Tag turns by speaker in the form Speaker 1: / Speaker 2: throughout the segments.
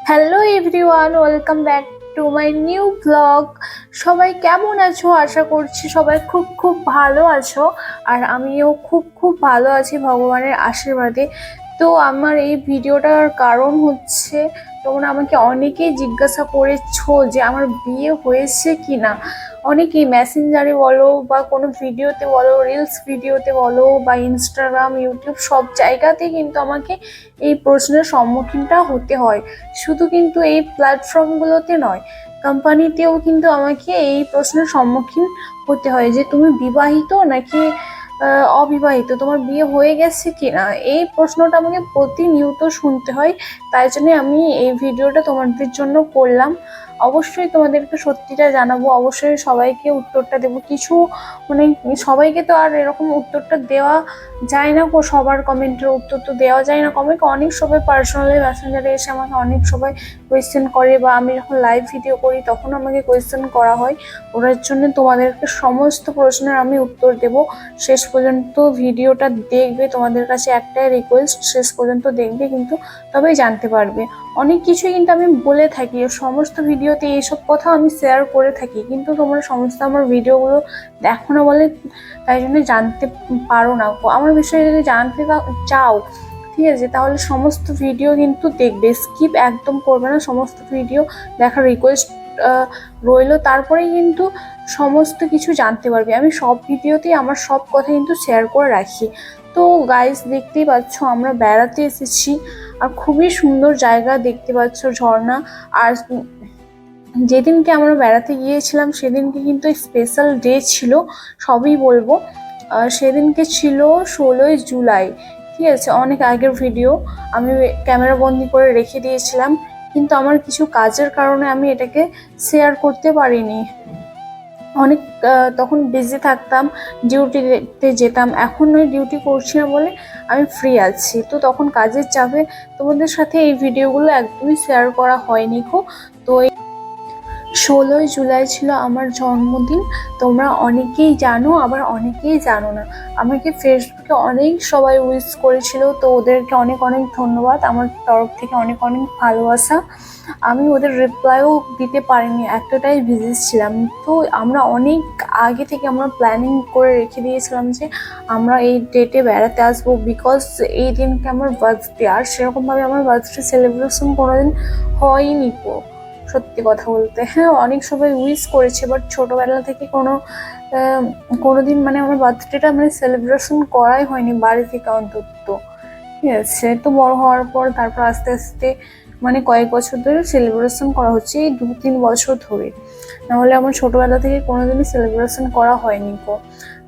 Speaker 1: Hello everyone, welcome back to my new blog. সবাই কেমন আছো? আশা করছি সবাই খুব খুব ভালো আছো। আর আমিও খুব খুব ভালো আছি ভগবানের আশীর্বাদে। তো আমার এই ভিডিওটার কারণ হচ্ছে, তোমরা আমাকে অনেকেই জিজ্ঞাসা করেছো যে আমার বিয়ে হয়েছে কি না। অনেকেই মেসেঞ্জারে বলো বা কোনো ভিডিওতে বলো, রিলস ভিডিওতে বলো বা ইনস্টাগ্রাম, ইউটিউব সব জায়গাতেই কিন্তু আমাকে এই প্রশ্নের সম্মুখীনটা হতে হয়। শুধু কিন্তু এই প্ল্যাটফর্মগুলোতে নয়, কোম্পানিতেও কিন্তু আমাকে এই প্রশ্নের সম্মুখীন হতে হয় যে তুমি বিবাহিত নাকি অবিবাহিত, তোমার বিয়ে হয়ে গেছে কিনা। এই প্রশ্নটা আমাকে প্রতিনিয়ত শুনতে হয়। তাই জন্য আমি এই ভিডিওটা তোমাদের জন্য করলাম। অবশ্যই তোমাদেরকে সত্যিটা জানাবো, অবশ্যই সবাইকে উত্তরটা দেবো। কিছু মানে সবাইকে তো আর এরকম উত্তরটা দেওয়া যায় না, সবার কমেন্টের উত্তর তো দেওয়া যায় না। কমেন্ট অনেক সবাই পার্সোনালি মেসেঞ্জারে এসে আমাকে অনেক সবাই কোয়েশ্চেন করে, বা আমি যখন লাইভ ভিডিও করি তখন আমাকে কোয়েশ্চেন করা হয়। ওটার জন্য তোমাদেরকে সমস্ত প্রশ্নের আমি উত্তর দেব। শেষ পর্যন্ত ভিডিওটা দেখবে, তোমাদের কাছে একটাই রিকোয়েস্ট, শেষ পর্যন্ত দেখবে কিন্তু তবেই জানতে পারবে। অনেক কিছুই কিন্তু আমি বলে থাকি, সমস্ত ভিডিওতে এইসব কথা আমি শেয়ার করে থাকি, কিন্তু তোমরা সমস্ত আমার ভিডিওগুলো দেখো না বলে তাই জন্য জানতে পারো না। আমার বিষয়ে যদি জানতে চাও, ঠিক আছে, তাহলে সমস্ত ভিডিও কিন্তু দেখবে, স্কিপ একদম করবে না, সমস্ত ভিডিও দেখার রিকোয়েস্ট রইলো। তারপরেই কিন্তু সমস্ত কিছু জানতে পারবে। আমি সব ভিডিওতেই আমার সব কথা কিন্তু শেয়ার করে রাখি। তো গাইস, দেখতেই পাচ্ছ আমরা বেড়াতে এসেছি, আর খুবই সুন্দর জায়গা দেখতে পাচ্ছ, ঝর্ণা। আর যেদিনকে আমরা বেড়াতে গিয়েছিলাম সেদিনকে কিন্তু স্পেশাল ডে ছিল, সবই বলবো। সেদিনকে ছিল 16ই জুলাই, ঠিক আছে। অনেক আগের ভিডিও আমি ক্যামেরা বন্দি করে রেখে দিয়েছিলাম, কিন্তু আমার কিছু কাজের কারণে আমি এটাকে শেয়ার করতে পারিনি। অনেক তখন বিজি থাকতাম, ডিউটিতে যেতাম। এখন ওই ডিউটি করছি না বলে আমি ফ্রি আছি, তো তখন কাজের চাপে তোমাদের সাথে এই ভিডিওগুলো একদমই শেয়ার করা হয়নি গো। তো 16ই জুলাই ছিল আমার জন্মদিন। তোমরা অনেকেই জানো, আবার অনেকেই জানো না। আমাকে ফেসবুকে অনেক সবাই উইশ করেছিল, তো ওদেরকে অনেক অনেক ধন্যবাদ, আমার তরফ থেকে অনেক অনেক ভালোবাসা। আমি ওদের রিপ্লাইও দিতে পারিনি, এতটাই বিজি ছিলাম। তো আমরা অনেক আগে থেকে আমরা প্ল্যানিং করে রেখে দিয়েছিলাম যে আমরা এই ডেটে বেড়াতে আসবো, বিকজ এই দিনকে আমার বার্থডে। আর সেরকমভাবে আমার বার্থডে সেলিব্রেশন কোনোদিন হয়নি গো, সত্যি কথা বলতে। হ্যাঁ, অনেক সবাই উইশ করেছে, বাট ছোটবেলা থেকে কোনোদিন মানে আমার বার্থডেটা মানে সেলিব্রেশন করাই হয়নি বাড়ি থেকে অন্তত। ঠিক আছে, তো বড় হওয়ার পর তারপর আস্তে আস্তে মানে কয়েক বছর ধরে সেলিব্রেশন করা হচ্ছে, এই 2-3 বছর ধরে। নাহলে আমার ছোটবেলা থেকে কোনোদিনই সেলিব্রেশন করা হয়নি গো।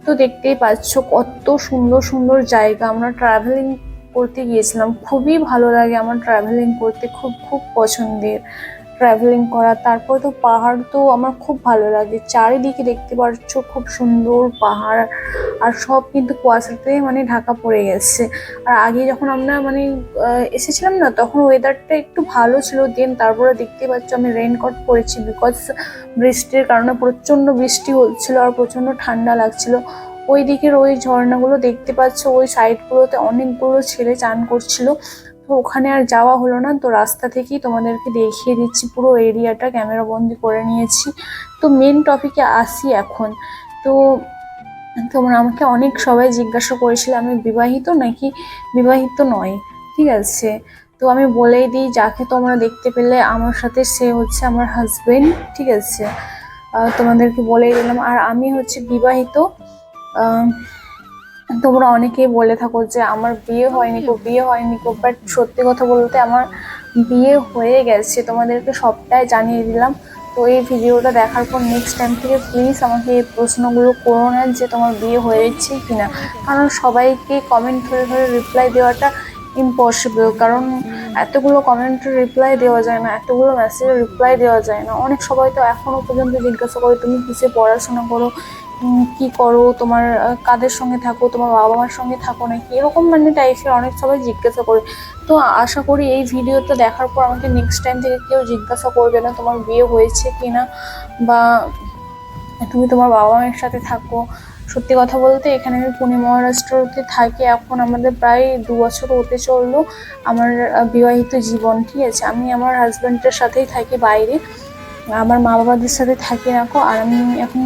Speaker 1: তো দেখতেই পাচ্ছ কত সুন্দর সুন্দর জায়গা। আমরা ট্রাভেলিং করতে গিয়েছিলাম, খুবই ভালো লাগে আমার ট্রাভেলিং করতে, খুব খুব পছন্দের ট্রাভেলিং করা। তারপর তো পাহাড় তো আমার খুব ভালো লাগে, চারিদিকে দেখতে পাচ্ছ খুব সুন্দর পাহাড়, আর সব কিন্তু কুয়াশাতে মানে ঢাকা পড়ে গেছে। আর আগে যখন আমরা মানে এসেছিলাম না, তখন ওয়েদারটা একটু ভালো ছিল। দেন তারপরে দেখতে পাচ্ছ আমি রেইনকোট পরেছি, বিকজ বৃষ্টির কারণে প্রচন্ড বৃষ্টি হচ্ছিল আর প্রচন্ড ঠান্ডা লাগছিল। ওই দিকের ওই ঝর্ণাগুলো দেখতে পাচ্ছ, ওই সাইডগুলোতে অনেকগুলো ছেলে চান করছিল। তো ওখানে আর যাওয়া হলো না, তো রাস্তা থেকেই তোমাদেরকে দেখিয়ে দিচ্ছি, পুরো এরিয়াটা ক্যামেরা বন্দি করে নিয়েছি। তো মেন টপিকে আসি এখন। তো তোমরা আমাকে অনেক সবাই জিজ্ঞাসা করেছিল আমি বিবাহিত নাকি বিবাহিত নয়, ঠিক আছে। তো আমি বলেই দিই, যাকে তোমরা দেখতে পেলে আমার সাথে সে হচ্ছে আমার হাজবেন্ড, ঠিক আছে। তোমাদেরকে বলেই দিলাম। আর আমি হচ্ছে বিবাহিত। তোমরা অনেকেই বলে থাকো যে আমার বিয়ে হয়নি গো, বিয়ে হয়নি গো, বাট সত্যি কথা বলতে আমার বিয়ে হয়ে গেছে, তোমাদেরকে সবটাই জানিয়ে দিলাম। তো এই ভিডিওটা দেখার পর নেক্সট টাইম থেকে প্লিজ আমাকে এই প্রশ্নগুলো করো না যে তোমার বিয়ে হয়েছে কিনা, কারণ সবাইকে কমেন্ট ধরে ধরে রিপ্লাই দেওয়াটা ইম্পসিবল। কারণ এতগুলো কমেন্টের রিপ্লাই দেওয়া যায় না, এতগুলো মেসেজের রিপ্লাই দেওয়া যায় না। অনেক সবাই তো এখনো পর্যন্ত জিজ্ঞাসা করে তুমি কিসে পড়াশোনা করো, কি করো, তোমার কাদের সঙ্গে থাকো, তোমার বাবা মার সঙ্গে থাকো নাকি, এরকম মানে টাইপের অনেক সবাই জিজ্ঞাসা করে। তো আশা করি এই ভিডিওটা দেখার পর আমাকে নেক্সট টাইম থেকে কেউ জিজ্ঞাসা করবে না তোমার বিয়ে হয়েছে কিনা, বা তুমি তোমার বাবা মায়ের সাথে থাকো। সত্যি কথা বলতে এখানে আমি পুনে মহারাষ্ট্রতে থাকি এখন আমাদের প্রায় 2 বছর হতে চললো আমার বিবাহিত জীবন। ঠিক আছে, আমি আমার হাজব্যান্ডের সাথেই থাকি বাইরে, আমার মা বাবাদের সাথে থাকি রাখো। আর আমি এখন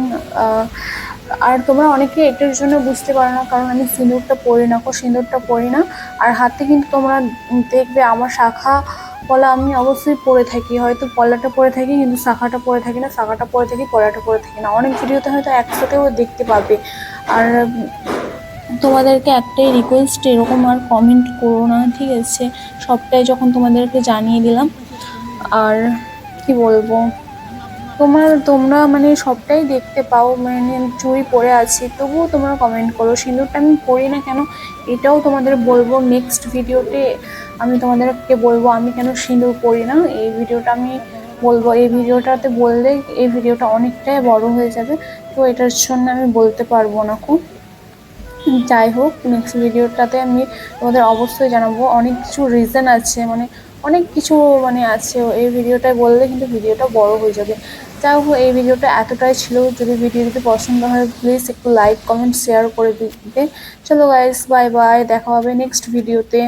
Speaker 1: আর তোমরা অনেকে এটার জন্য বুঝতে পারো না কারণ আমি সিঁদুরটা পরি না, সিঁদুরটা পরি না। আর হাতে কিন্তু তোমরা দেখবে আমার শাখা পলা আমি অবশ্যই পরে থাকি, হয়তো পলাটা পরে থাকি কিন্তু শাখাটা পরে থাকি না, শাখাটা পরে থাকি পলাটা পরে থাকি না। অনেক ভিডিওতে হয়তো একসাথেও দেখতে পাবে। আর তোমাদেরকে একটাই রিকোয়েস্ট, এরকম আর কমেন্ট করো না, ঠিক আছে? সবটাই যখন তোমাদেরকে জানিয়ে দিলাম। আর কি বলবো, তোমরা মানে সবটাই দেখতে পাও, মানে চুড়ি পরে আছি তবুও তোমরা কমেন্ট করো। সিঁদুরটা আমি পরি না কেন এটাও তোমাদের বলবো নেক্সট ভিডিওতে। আমি তোমাদেরকে বলবো আমি কেন সিঁদুর পরি না, এই ভিডিওটা আমি বলবো। এই ভিডিওটাতে বললে এই ভিডিওটা অনেকটাই বড় হয়ে যাবে, তো এটার জন্য আমি বলতে পারবো না। যাই হোক, নেক্সট ভিডিওটাতে আমি তোমাদের অবশ্যই জানাবো। অনেক কিছু রিজন আছে, মানে অনেক কিছু মানে আছে, এই ভিডিওটায় বললে কিন্তু ভিডিওটা বড় হয়ে যাবে। যাই হোক, এই ভিডিওটা এতটাই ছিল। যদি ভিডিওটি পছন্দ হয় প্লিজ একটু লাইক কমেন্ট শেয়ার করে দিবে। চলো গাইস, বাই বাই, দেখা হবে নেক্সট ভিডিওতে।